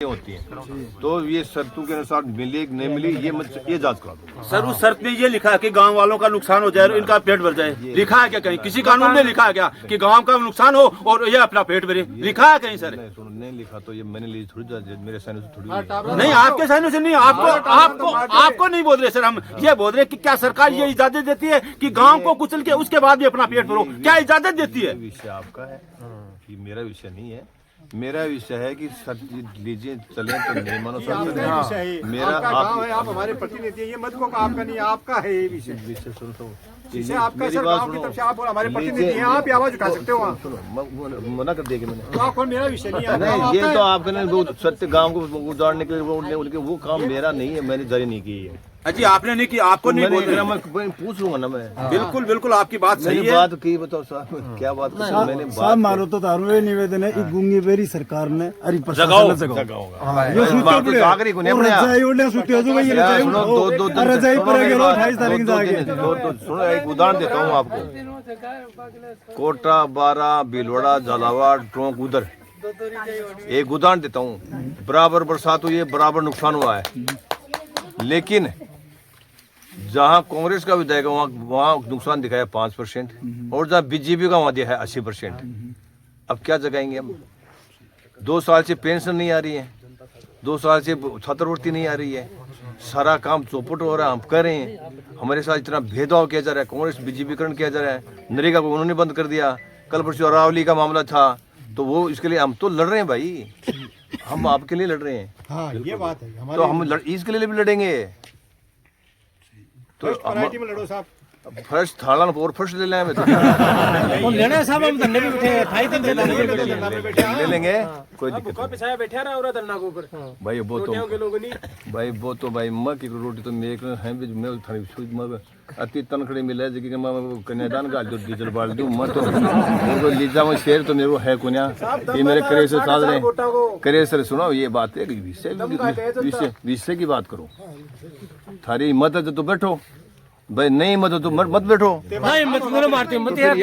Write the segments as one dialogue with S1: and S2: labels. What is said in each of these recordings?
S1: होती हैं, तो ये शर्तों के अनुसार मिली नहीं मिली ये जांच करा दो।
S2: सर उस शर्त में ये लिखा है कि गांव वालों का नुकसान हो जाए, इनका पेट भर जाए, लिखा है क्या कहीं? किसी कानून में लिखा है क्या कि गांव का नुकसान हो और ये अपना पेट भरे? लिखा है कहीं सर?
S1: नहीं लिखा तो ये मैंने ली थोड़ी, मेरे सहने से थोड़ी
S2: नहीं, आपके सहने से नहीं, आपको नहीं बोल रहे सर, हम ये बोल रहे कि क्या सरकार ये इजाजत देती है कि गांव को कुचल के उसके बाद भी अपना पेट भरो? क्या इजाजत देती है?
S1: विषय आपका है, ये मेरा विषय नहीं है। मेरा विषय है कि सर लीजिए चले तो नहीं मानो सर, मेरा
S3: गांव है, आप हमारे प्रतिनिधि हैं, ये मत को आपका नहीं, आपका है ये विषय
S1: सुन तो
S3: जिसे आपका सर गांव की तरफ से आप हमारे प्रतिनिधि हैं, आप ये आवाज उठा सकते हो।
S1: सुनो मना कर देगी मैंने,
S3: तो आपको मेरा विषय नहीं है।
S1: नहीं ये तो आपके ने वो सत्य गांव को उजाड़ने के लिए वो काम मेरा नहीं है, मैंने जारी नहीं की है।
S2: अजी आपने नहीं की, आपको नहीं बोल रहे,
S1: मैं पूछ लूंगा ना मैं।
S2: बिल्कुल बिल्कुल आपकी बात सही है।
S1: बात की बताओ साहब, क्या बात मैंने
S4: साहब मारो तो तारू ये निवेदन है कि गुंगी बेरी सरकार ने अरे
S2: जगाओ
S1: जगाऊंगा
S4: ये सूत्य
S1: आखिरी को नहीं
S4: रजाई उड़ने सूत्य हो गई रजाई
S1: सुनो दो
S4: रजाई पर गेलो 28 तारीख जाके
S1: सुनो एक उदाहरण देता हूँ आपको। कोटा, बारा, भीलवाड़ा, झालावाड़, टोंक उधर एक उदाहरण देता हूँ। बराबर बरसात हुई है, बराबर नुकसान हुआ है, लेकिन जहां कांग्रेस का विधायक है वहाँ नुकसान दिखाया 5% और जहाँ बीजेपी का वहाँ दिया है 80%। अब क्या जगाएंगे हम? 2 साल से पेंशन नहीं आ रही है, 2 साल से छात्रवृत्ति नहीं आ रही है, सारा काम चौपट हो रहा है, हम कर रहे हैं। हमारे साथ इतना भेदभाव किया जा रहा है, कांग्रेस बीजेपीकरण किया जा रहा है, नरेगा को उन्होंने बंद कर दिया। कल परसों अरावली का मामला था, तो वो इसके लिए हम तो लड़ रहे हैं भाई, हम आपके लिए लड़ रहे हैं।
S3: हाँ, ये बात है,
S1: तो हम इसके लिए भी लड़ेंगे। तो
S3: में लड़ो साहब,
S1: फर्स्ट थाला और फर्स्ट ले लें
S4: तो लेना साहब हम धरने पे बैठे 28 दिन से
S1: ले लेंगे, कोई दिक्कत नहीं
S4: पिछाया बैठा रहा और धरना के ऊपर
S1: भाई। वो तो भाई माँ की रोटी तो मेरे है मैं थानी अति तनखड़ी मिले जी मैं कन्यादान का जो डीजल बाल दूं मैं तो मेरे को लीजा में शेर तो मेरे को है कुनिया ये मेरे करेसर साथ रहे करेसर। सुनो ये बात है विषय की बात करो, थारी हिम्मत है तो बैठो भाई, नहीं मत तो मत बैठो।
S4: नहीं मत मारते मत यार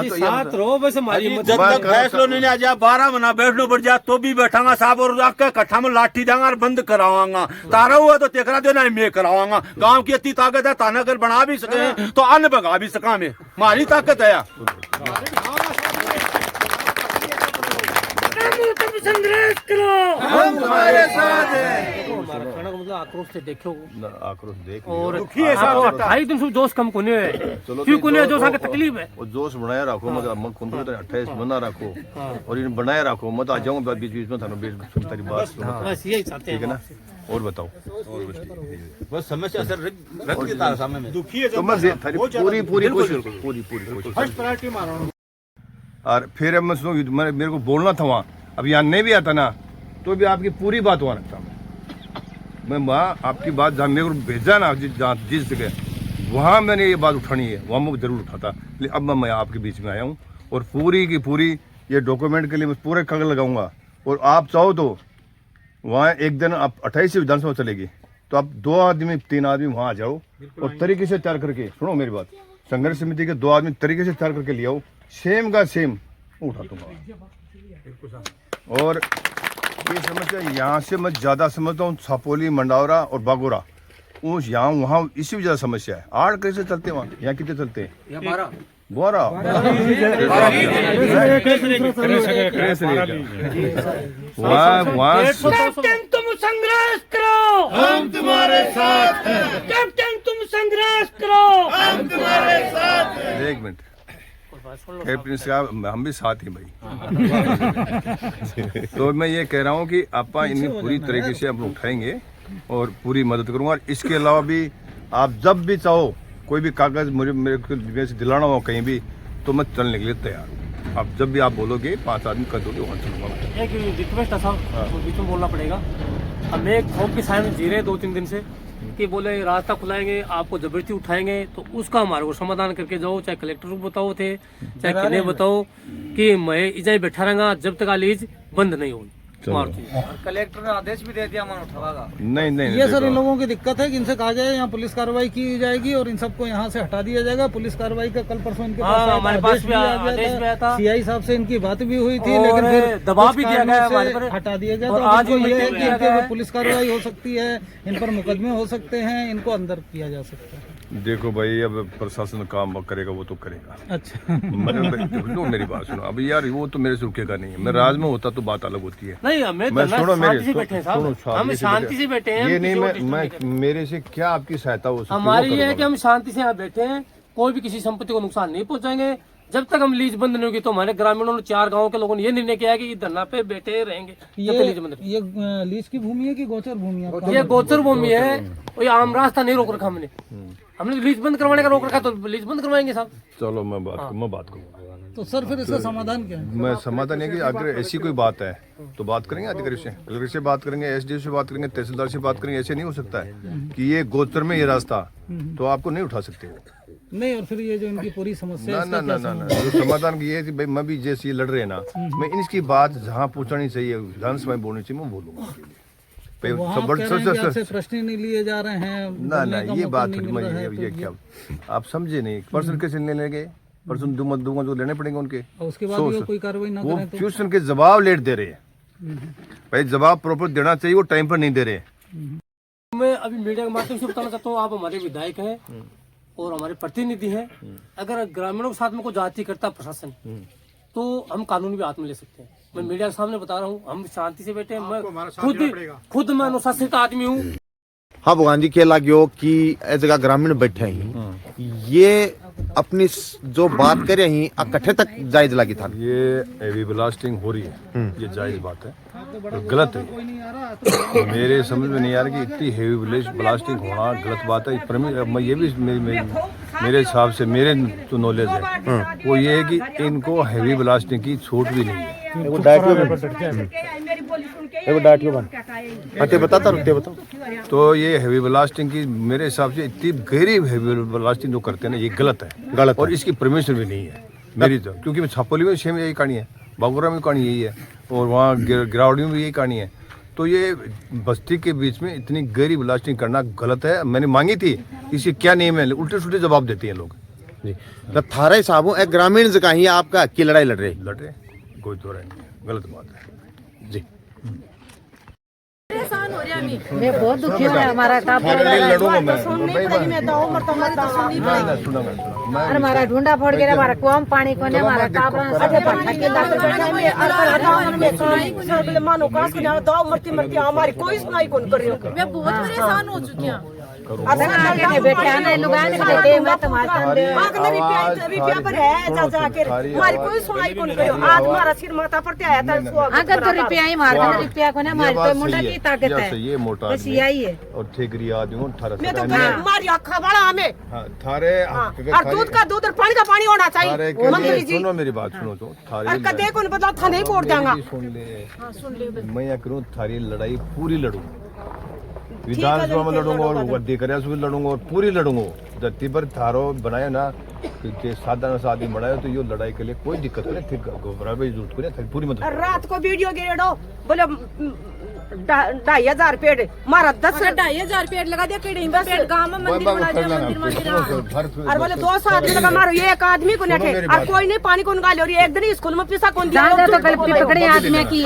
S4: साथ रहो बस हमारी हिम्मत।
S2: जब तक फैसला नहीं आ जाए 12 महीना बैठना पड़ जाए तो भी बैठांगा साहब, और आके कट्ठा में लाठी देंगा और बंद करावांगा। तारा हुआ तो तेकरा देना मैं करावांगा। गांव की इतनी ताकत है, ताना अगर बना भी सके तो अन्न भगा भी सका मैं, हमारी ताकत है। संघर्ष करो, हम तुम्हारे साथ हैं।
S4: मतलब आक्रोश से देखो,
S1: आक्रोश देख
S4: और 28 दिन से जोश कम कोने है, क्यों कोने जोश आके तकलीफ है।
S1: और जोश बनाए रखो, मत कौन 28 बना रखो और इन बनाए रखो, मत आ जाऊंगा बीच बीच में थाना बीच तारी बात
S4: बस यही चाहते हैं,
S1: ठीक है ना। और बताओ
S2: बस समस्या सर रख के तारा सामने में
S3: दुखी है
S1: तो मैं पूरी कोशिश
S3: फर्स्ट प्रायोरिटी मारो।
S1: और फिर मैं सुनो मेरे को बोलना था वहाँ, अब यहाँ नहीं भी आता ना तो भी आपकी पूरी बात वहाँ रखता मैं वहाँ आपकी बात जहाँ मेरे को भेजा ना जिस जगह वहाँ मैंने ये बात उठानी है, वहाँ मैं जरूर उठाता। लेकिन अब मैं आपके बीच में आया हूँ और पूरी की पूरी ये डॉक्यूमेंट के लिए मैं पूरे कागज लगाऊंगा। और आप चाहो तो वहाँ एक दिन आप 28 विधानसभा चलेगी तो आप 2 आदमी 3 आदमी वहाँ आ जाओ और तरीके से तैयार करके, सुनो मेरी बात, संघर्ष समिति के 2 आदमी तरीके से तैयार करके ले आओ, सेम का सेम उठा दूंगा। और ये समस्या यहाँ से मैं ज़्यादा समझता हूँ, छापोली, मंडावरा और बागोरा उस यहाँ वहाँ इसी ज़्यादा समस्या है। 8 कैसे चलते हैं वहाँ, यहाँ कितने चलते हैं? 12 वहाँ
S4: कैप्टन तुम संघर्ष करो,
S5: हम तुम्हारे साथ हैं।
S4: कैप्टन तुम संघर्ष करो,
S5: हम तुम्हारे साथ हैं।
S1: 1 मिनट कैप्टन साहब, हम भी साथ ही भाई। तो मैं ये कह रहा हूँ कि आप इन्हें पूरी तरीके से आप उठाएंगे और पूरी मदद करूँगा। और इसके अलावा भी आप जब भी चाहो कोई भी कागज मेरे को दिलाना हो कहीं भी तो मैं चलने के लिए तैयार हूँ। आप जब भी आप बोलोगे 5 आदमी कर दोगे वहाँ चलूँगा।
S4: एक रिक्वेस्ट था साहब, तो बीच में बोलना पड़ेगा। हम एक खौफ की साइन जी रहे 2-3 दिन से कि बोले रास्ता खुलाएंगे, आपको जबरदस्ती उठाएंगे, तो उसका हमारे को समाधान करके जाओ। चाहे कलेक्टर को बताओ थे, चाहे किन्हें बताओ कि मैं इजाई बैठा रहूंगा जब तक आलीज बंद नहीं होगी। मार दिया।
S6: कलेक्टर ने आदेश भी दे दिया मन उठावागा।
S1: नहीं नहीं
S7: ये सर
S1: देखो,
S7: इन लोगों की दिक्कत है कि इनसे कहा जाए यहाँ पुलिस कार्रवाई की जाएगी और इन सबको यहाँ से हटा दिया जाएगा। पुलिस कार्रवाई का कल परसों इनके
S4: हाँ,
S7: पास
S4: हमारे पास भी आदेश भी आया था।
S7: सीआई साहब से इनकी बात भी हुई थी,
S4: और
S7: लेकिन फिर
S4: दबाव
S7: कुछ
S4: भी दिया
S7: कारणों
S4: गया
S7: से
S4: हमारे पर।
S7: हटा दिया गया।
S4: और
S7: तो
S4: आज
S7: इनको
S4: भी
S7: ये है
S4: मीटिंग
S7: कि
S4: किया
S7: इनके
S4: गया
S7: ऊपर
S4: है।
S7: पुलिस कार्रवाई हो सकती है, इन पर मुकदमे हो सकते हैं, इनको अंदर किया जा सकता है।
S1: देखो भाई, अब प्रशासन काम करेगा वो तो करेगा।
S7: अच्छा
S1: सुनो मेरी बात सुनो, अभी यार वो तो मेरे से रुकेगा नहीं है। मैं राज में होता तो बात अलग होती है।
S4: नहीं, हमें
S1: मैं
S4: धरना
S1: सुनो
S4: शांति से
S1: मेरे
S4: बैठे हैं
S1: सुनो
S4: साहब, हम शांति से बैठे हैं।
S1: ये
S4: हम
S1: नहीं,
S4: किसी और
S1: मैं
S4: डिस्टर्ब नहीं कर रहे।
S1: मेरे से क्या आपकी सहायता हो सकती है
S4: हमारी
S1: वो
S4: ये है
S1: करूंगा।
S4: कि हम शांति से यहाँ बैठे हैं, कोई भी किसी संपत्ति को नुकसान नहीं पहुंचाएंगे। जब तक हम लीज बंद नहीं होगी तो हमारे ग्रामीणों ने 4 गांवों के लोगों ने ये निर्णय किया है कि धरना पे बैठे रहेंगे जब तक लीज बंद नहीं।
S7: ये लीज की भूमि है कि गोचर भूमि है?
S4: ये गोचर भूमि है, कोई आम रास्ता नहीं रोक रखा हमने लीज बंद करवाने का रोक रखा तो लीज बंद करवाएंगे साहब।
S1: चलो मैं बात करूंगा।
S7: तो सर फिर इसका समाधान क्या है?
S1: मैं समाधान है कि अगर ऐसी कोई बात है तो बात करेंगे अधिकारी से, कलेक्टर से बात करेंगे, एसडीओ से बात करेंगे, तहसीलदार से बात करेंगे। ऐसे नहीं हो सकता है कि ये गोचर में ये रास्ता तो आपको नहीं उठा सकते हो।
S7: नहीं, और फिर ये जो इनकी पूरी समस्या है,
S1: ना
S7: इसका
S1: ना
S7: क्या
S1: ना ना, जो समाधान की ये है कि भाई मैं भी जैसे ये लड़ रहे हैं ना, मैं इनकी बात जहाँ पहुँचानी चाहिए विधानसभा में बोलनी चाहिए मैं बोलूंगा।
S7: तो वहाँ कह रहे हैं कि आपसे प्रश्न ही नहीं लिए जा रहे हैं,
S1: ना
S7: बोलने का
S1: ये
S7: मौका
S1: बात
S7: नहीं
S1: थोड़ी
S7: मिल रहा
S1: मैं
S7: है,
S1: ये
S7: तो
S1: क्या आप समझे नहीं। पर्सन कैसे लेने लगे, पर्सन दूंगा तो लेने पड़ेंगे उनके।
S7: और उसके बाद भी वो कोई कार्रवाई ना
S1: वो
S7: करें तो
S1: क्वेश्चन के जवाब लेट दे रहे हैं। भाई जवाब प्रॉपर देना चाहिए, वो टाइम पर नहीं दे रहे।
S4: मैं अभी मीडिया के माध्यम से बताना चाहता हूँ, आप हमारे विधायक हैं और हमारे प्रतिनिधि हैं। अगर ग्रामीणों के साथ में कोई जाति करता प्रशासन तो हम कानून भी हाथ में ले सकते हैं। मैं मीडिया के सामने बता रहा हूँ, हम शांति से बैठे हैं। मैं खुद मैं अनुशासित आदमी हूँ।
S8: हाँ भगवान जी कह लाग्यो कि ए जगह ग्रामीण बैठे हैं, ये अपनी जो बात करे ही कट्ठे तक जायज लगी था।
S1: ये हेवी ब्लास्टिंग हो रही है, ये जायज बात है और गलत है। मेरे समझ में नहीं आ रहा कि इतनी हेवी ब्लास्टिंग होना गलत बात है। मैं ये भी मेरे हिसाब से मेरे जो नॉलेज है वो ये है कि इनको हेवी ब्लास्टिंग की छूट भी नहीं है। तो ये हेवी ब्लास्टिंग की मेरे हिसाब से इतनी गहरी हेवी ब्लास्टिंग जो करते हैं ना, ये गलत है और इसकी परमिशन भी नहीं है मेरी तो। क्योंकि छापोली में सेम यही कहानी है, बागोरा में कहानी यही है और वहाँ गिरावड़ी में भी यही कहानी है। तो ये बस्ती के बीच में इतनी गहरी ब्लास्टिंग करना गलत है। मैंने मांगी थी, इसके क्या नियम है, उल्टे सुल्टे जवाब देते हैं लोग।
S8: जी तो थारा साहब एक ग्रामीण जगह ही आपका हक की लड़ाई लड़ रहे,
S1: कोई तो नहीं, गलत बात है जी।
S9: मैं बहुत दुखी हूँ, हमारा
S1: लड़ूंगा मैं।
S9: अरे हमारा ढूंढा फोड़ गया, हमारा कुआं पानी को हमारा टापरा
S3: हमारी कोई सुनाई कौन कर रही हो।
S9: मैं बहुत परेशान हो चुकी हूँ। बैठे आने लुगाने के देते मैं तुम्हारे
S3: रुपया पर है जा जाके हमारी कोई सुनाई कौन करियो। आज हमारा सिर माथा पर आया था,
S9: अगर तो रुपया ही मार रुपया को ना हमारे पे मुंडा की ताकत है,
S1: ये मोटा
S9: बस यही है।
S1: और ठेकरी आदमी हूँ
S3: मैं तो हमारी अखा बड़ा हमें
S1: थारे
S3: और दूध का दूध और पानी का पानी होना चाहिए। मंत्री जी
S1: सुनो मेरी बात सुनो तो थारी
S3: कदे कौन बदला था नहीं वोट देंगे।
S1: सुन ले मैं क्या करूँ, थारी लड़ाई पूरी लड़ूं, विधानसभा में लड़ूंगा और वड्डी कर लड़ूंगा और पूरी लड़ूंगा। धरती पर थारो बनाया ना साधारण सा आदमी बनाया तो ये लड़ाई के लिए कोई दिक्कत नहीं थी, घबराने की जरूरत नहीं, पूरी मदद।
S3: रात को वीडियो गिरेडो बोले 2,500 पेड़ मारा
S9: 2,500 पेड़ लगा दिया पेड़ गाँव में मंदिर बना दिया।
S3: और बोले 200 आदमी लगा मारो, ये एक आदमी को नेटे और कोई नहीं पानी कौन गाले और एक दिन स्कूल में पिसा कौन दिया
S9: तो गलती पकड़े आदमी की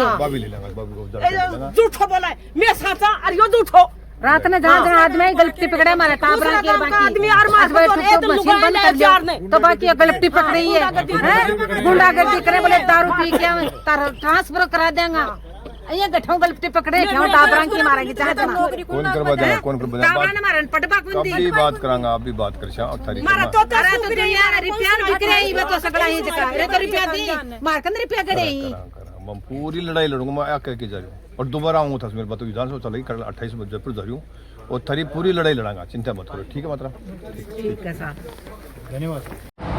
S3: झूठो बोला मैं साचा और यो झूठो।
S9: रात में जहाँ आदमी गलती पकड़े हमारे टापरा के
S3: आदमी और मशीन बंद कर दिया
S9: तो बाकी गलती पकड़ी है, गुंडागर्दी करे बोले दारू पी के ट्रांसफर करा देंगे। ये गठों गलती पकड़े टापरा की मारेंगे चाहे
S1: कौन करवा देगा, कौन करवा देगा,
S9: मारे पटपा कौन दी
S1: अभी बात करांगा, आप भी बात कर और थारी
S3: मारा तो
S9: रुपया बिक रही है तो सगड़ा ही जगह रे तो रुपया दी मार कंद रुपया गड़े ही
S1: मैं पूरी लड़ाई लड़ूंगा। मैं क्या कह के जा रही हूँ और दोबारा आऊंगा था, मेरे बात विधानसभा चलेगी कल 28 में जयपुर जा रही हूँ और थारी पूरी लड़ाई लड़ांगा, चिंता मत करो। ठीक है मात्रा,
S9: ठीक है साहब
S8: धन्यवाद।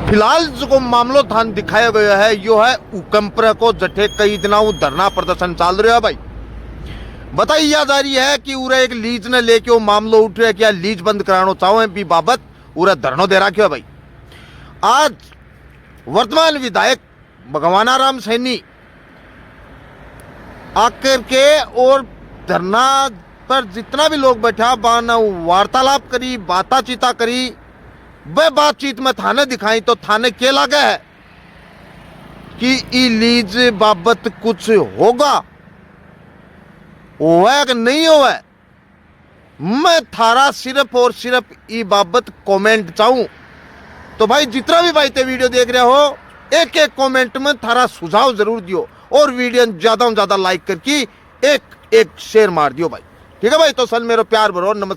S8: फिलहाल जो मामलो थान दिखाया गया है यो है उकंपर को जठे कई दिना धरना प्रदर्शन चल रहा है। भाई बताई जा रही है कि उरे एक लीज ने लेके वो मामलो उठ रहा है कि लीज बंद कराना चाहो भी बाबत उरे धरनो दे रखा है। भाई आज वर्तमान विधायक भगवानाराम सैनी आकर के और धरना पर जितना भी लोग बैठा बाना वार्तालाप करी, बाता चीता करी, वह बातचीत में थाने दिखाई तो थाने के लगा है कि ई लीज बाबत कुछ होगा, होगा कि नहीं होगा। मैं थारा सिर्फ और सिर्फ ई बाबत कमेंट चाहूं। तो भाई जितना भी भाई ते वीडियो देख रहे हो, एक एक कमेंट में थारा सुझाव जरूर दियो और वीडियो ज्यादा से ज्यादा लाइक करके एक एक शेयर मार दियो भाई। ठीक है भाई, तो सन मेरो प्यार भरो, नमस्कार।